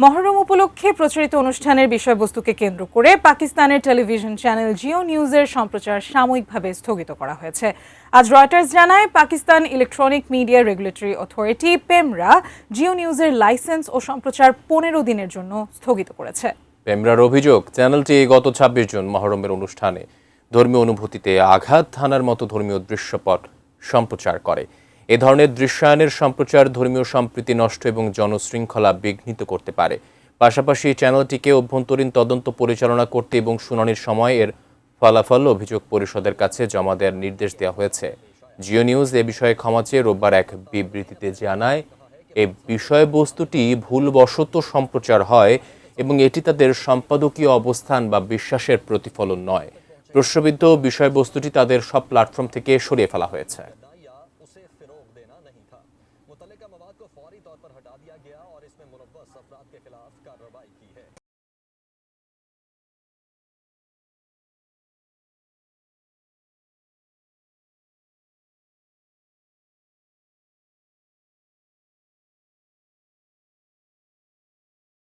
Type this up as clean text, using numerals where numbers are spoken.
মহরম উপলক্ষে প্রচারিত অনুষ্ঠানের বিষয়বস্তুকে কেন্দ্র করে পাকিস্তানের টেলিভিশন চ্যানেল জিও নিউজের সম্প্রচার সাময়িকভাবে স্থগিত করা হয়েছে। আজ রয়টার্স জানায়, Pakistan electronic media regulatory authority PEMRA Geo নিউজের লাইসেন্স ও সম্প্রচার 15 দিনের জন্য স্থগিত করেছে। পেমরার অভিযোগ, চ্যানেলটি গত 26 জুন মহরমের অনুষ্ঠানে ধর্মীয় অনুভূতিতে আঘাত হানার মতো ধর্মীয় দৃশ্যপট সম্প্রচার করে। এ ধরনের দৃশ্যায়নের সম্প্রচার ধর্মীয় সম্প্রীতি নষ্ট এবং জনশৃঙ্খলা বিঘ্নিত করতে পারে। পাশাপাশি চ্যানেলটিকে অভ্যন্তরীণ তদন্ত পরিচালনা করতে এবং শুনানির সময় এর ফলাফল অভিযোগ পরিষদের কাছে জমা দেওয়ার নির্দেশ দেওয়া হয়েছে। জিও নিউজ এ বিষয়ে ক্ষমা চেয়ে রোববার এক বিবৃতিতে জানায়, এই বিষয়বস্তুটি ভুলবশত সম্প্রচার হয় এবং এটি তাদের সম্পাদকীয় অবস্থান বা বিশ্বাসের প্রতিফলন নয়। প্রশ্নবিদ্ধ বিষয়বস্তুটি তাদের সব প্ল্যাটফর্ম থেকে সরিয়ে ফেলা হয়েছে। मुतल्लिका मवाद को फौरी तौर पर हटा दिया गया और इसमें मुलव्वस अफराद के खिलाफ कार्रवाई की है।